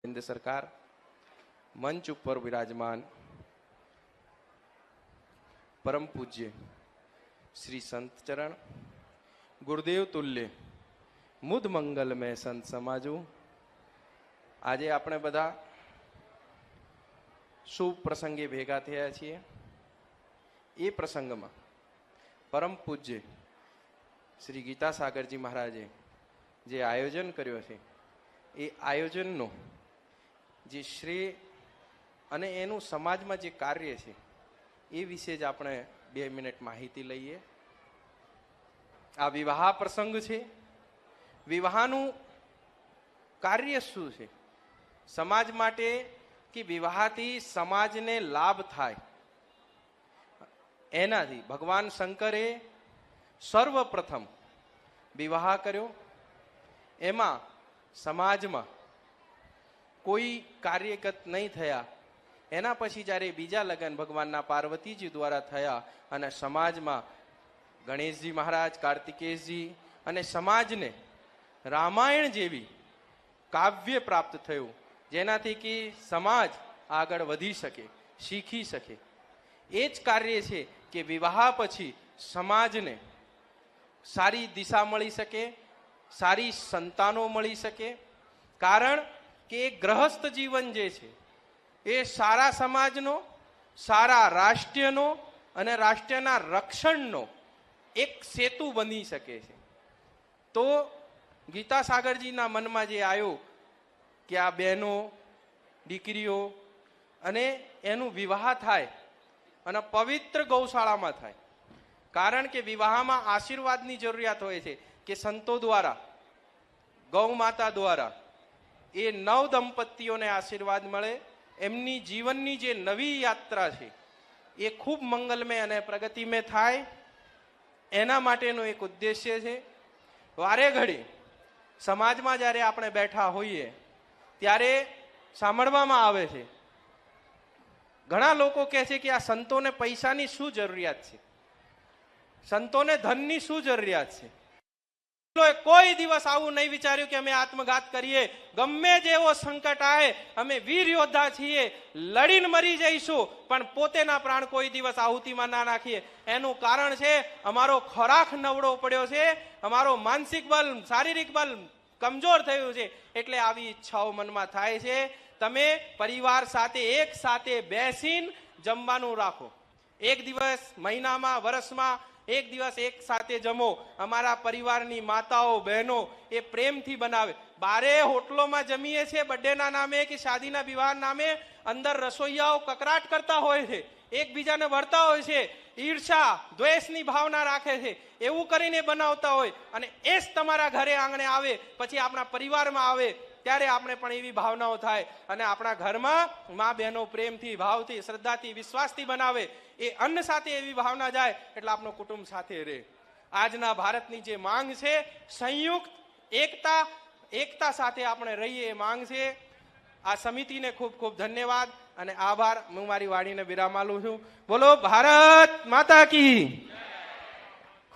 કેન્દ્ર સરકાર મંચ ઉપર વિરાજમાન પરમ પૂજ્ય શ્રી સંત ચરણ ગુરુદેવ તુલ્ય મુદ મંગલમય સંત સમાજુ, આજે આપણે બધા શુભ પ્રસંગે ભેગા થયા છીએ. એ પ્રસંગમાં પરમ પૂજ્ય શ્રી ગીતા સાગરજી મહારાજે જે આયોજન કર્યો છે, એ આયોજનનો જે શ્રેય અને એનું સમાજમાં જે કાર્ય છે એ વિશે જ આપણે 2 મિનિટ માહિતી લઈએ. આ વિવાહ પ્રસંગ છે. વિવાહનું કાર્ય શું છે સમાજ માટે, કે વિવાહથી સમાજને લાભ થાય, એનાથી ભગવાન શંકરે સર્વપ્રથમ વિવાહ કર્યો. એમાં સમાજમાં કોઈ કાર્યગત નહીં થયા. એના પછી જ્યારે બીજા લગ્ન ભગવાનના પાર્વતીજી દ્વારા થયા અને સમાજમાં ગણેશજી મહારાજ, કાર્તિકેયજી અને સમાજને રામાયણ જેવી કાવ્ય પ્રાપ્ત થયું, જેનાથી કે સમાજ આગળ વધી શકે, શીખી શકે. એ જ કાર્ય છે કે વિવાહ પછી સમાજને સારી દિશા મળી શકે, સારી સંતાનો મળી શકે. કારણ કે ગ્રહસ્થ જીવન જે છે એ સારા સમાજનો, સારા રાષ્ટ્રનો અને રાષ્ટ્રના રક્ષણનો એક સેતુ બની શકે છે. તો ગીતા સાગરજીના મનમાં જે આવ્યું કે આ બહેનો, દીકરીઓ અને એનું વિવાહ થાય અને પવિત્ર ગૌશાળામાં થાય. કારણ કે વિવાહમાં આશીર્વાદની જરૂરિયાત હોય છે, કે સંતો દ્વારા, ગૌ માતા દ્વારા એ નવ દંપતીઓને આશીર્વાદ મળે, એમની જીવનની જે નવી યાત્રા છે એ ખૂબ મંગલમય અને પ્રગતિમય થાય. એના માટેનો એક ઉદ્દેશ્ય છે. વારે ઘડી સમાજમાં જ્યારે આપણે બેઠા હોઈએ ત્યારે સાંભળવામાં આવે છે, ઘણા લોકો કહે છે કે આ સંતોને પૈસાની શું જરૂરિયાત છે, સંતોને ધનની શું જરૂરિયાત છે. કોઈ દિવસ આવું નહીં વિચાર્યું કે અમે આત્મઘાત કરીએ. ગમે જેવો સંકટ આવે, અમે વીર યોદ્ધા છીએ, લડીને મરી જઈશું, પણ પોતેના પ્રાણ કોઈ દિવસ આહુતિમાં ના નાખીએ. એનું કારણ છે અમારો ખોરાક નવડો પડ્યો છે, અમારો માનસિક બળ, શારીરિક બળ કમજોર થયું છે. એટલે આવી ઈચ્છાઓ મનમાં થાય છે. તમે પરિવાર સાથે એક સાથે બેસીને જમવાનું રાખો. એક દિવસ મહિનામાં, વર્ષમાં એક દિવસ એક સાથે જમો. અમારા પરિવારની માતાઓ, બહેનો એ પ્રેમથી બનાવે. બારે હોટલોમાં જમીએ છીએ બર્થડેના નામે કે શાદીના વિવાહ નામે, અંદર રસોઈયાઓ કકરાટ કરતા હોય છે, એકબીજાને વળતા હોય છે, ઈર્ષા, દ્વેષની ભાવના રાખે છે. એવું કરીને બનાવતા હોય અને એ જ તમારા ઘરે આંગણે આવે, પછી આપણા પરિવારમાં આવે, ત્યારે આપણે પણ એવી ભાવનાઓ થાય. અને આપણા ઘરમાં મા બહેનો પ્રેમથી, ભાવથી, શ્રદ્ધાથી, વિશ્વાસથી બનાવે. એ અન્ન સાથે એવી ભાવના જાય એટલે આપણો કુટુંબ સાથે રહે. આજના ભારતની જે માંગ છે, સંયુક્ત એકતા સાથે આપણે રહીએ, એ માંગ છે. આ સમિતિને ખૂબ ખૂબ ધન્યવાદ અને આભાર. હું મારી વાણીને વિરામ આલું છું. બોલો ભારત માતા કી.